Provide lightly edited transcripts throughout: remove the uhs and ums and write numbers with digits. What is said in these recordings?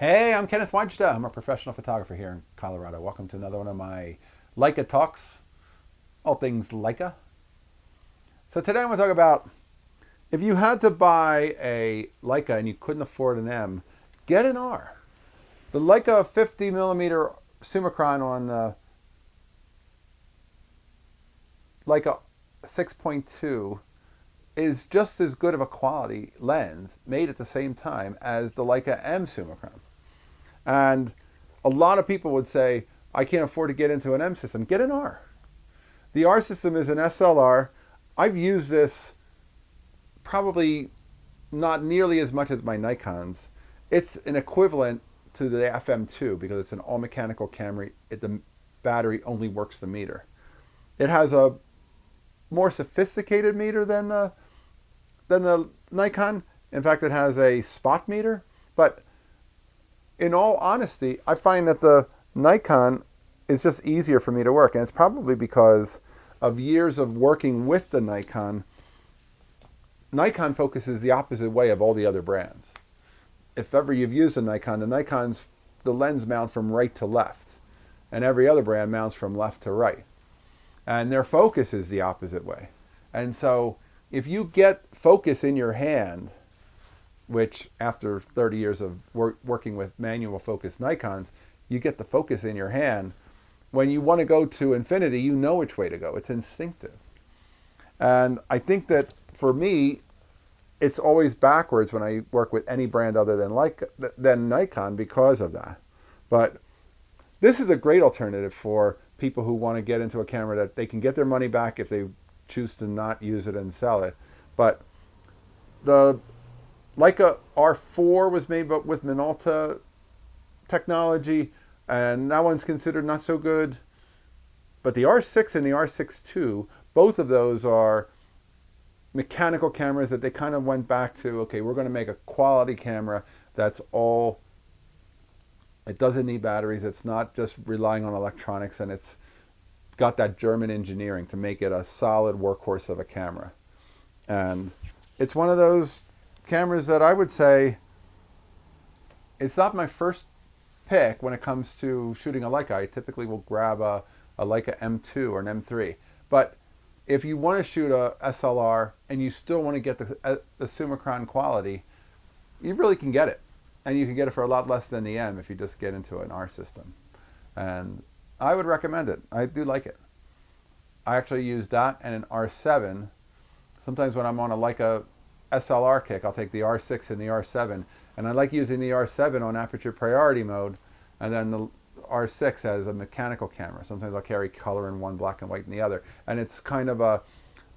Hey, I'm Kenneth Wajda. I'm a professional photographer here in Colorado. Welcome to another one of my Leica talks, all things Leica. So today I'm going to talk about if you had to buy a Leica and you couldn't afford an M, get an R. The Leica 50mm Summicron on the Leica R6.2 is just as good of a quality lens made at the same time as the Leica M Summicron. And a lot of people would say, I can't afford to get into an M system. Get an R. The R system is an SLR. I've used this probably not nearly as much as my Nikons. It's an equivalent to the FM2 because it's an all-mechanical camera. The battery only works the meter. It has a more sophisticated meter than the Nikon. In fact, it has a spot meter. But in all honesty, I find that the Nikon is just easier for me to work. And it's probably because of years of working with the Nikon. Nikon focuses the opposite way of all the other brands. If ever you've used a Nikon, the lens mount from right to left. And every other brand mounts from left to right. And their focus is the opposite way. And so if you get focus in your hand, which after 30 years of working with manual focus Nikons, you get the focus in your hand. When you want to go to infinity, you know which way to go. It's instinctive. And I think that for me, it's always backwards when I work with any brand other than Nikon because of that. But this is a great alternative for people who want to get into a camera that they can get their money back if they choose to not use it and sell it. But the Leica R4 was made with Minolta technology, and that one's considered not so good. But the R6 and the R6.2, both of those are mechanical cameras that they kind of went back to, okay, we're going to make a quality camera that's all, it doesn't need batteries, it's not just relying on electronics, and it's got that German engineering to make it a solid workhorse of a camera. And it's one of those cameras that I would say it's not my first pick when it comes to shooting a Leica. I typically will grab a Leica M2 or an M3. But if you want to shoot a SLR and you still want to get the Summicron quality, you really can get it. And you can get it for a lot less than the M if you just get into an R system. And I would recommend it. I do like it. I actually use that and an R7. Sometimes when I'm on a Leica SLR kick, I'll take the R6 and the R7. And I like using the R7 on aperture priority mode, and then the R6 as a mechanical camera. Sometimes I'll carry color in one, black and white in the other. And it's kind of a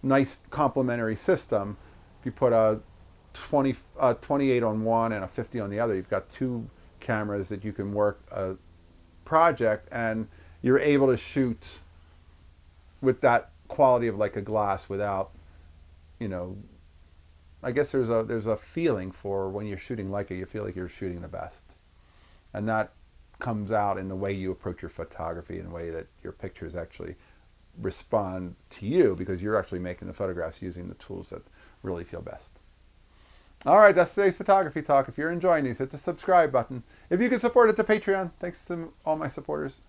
nice complementary system. If you put a 28 on one and a 50 on the other, you've got two cameras that you can work a project, and you're able to shoot with that quality of like a glass without, you know, I guess there's a feeling for when you're shooting Leica, you feel like you're shooting the best. And that comes out in the way you approach your photography, in the way that your pictures actually respond to you, because you're actually making the photographs using the tools that really feel best. All right, that's today's photography talk. If you're enjoying these, hit the subscribe button. If you can support it to Patreon, thanks to all my supporters.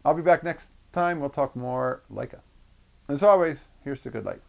I'll be back next time. We'll talk more Leica. As always, here's to good light.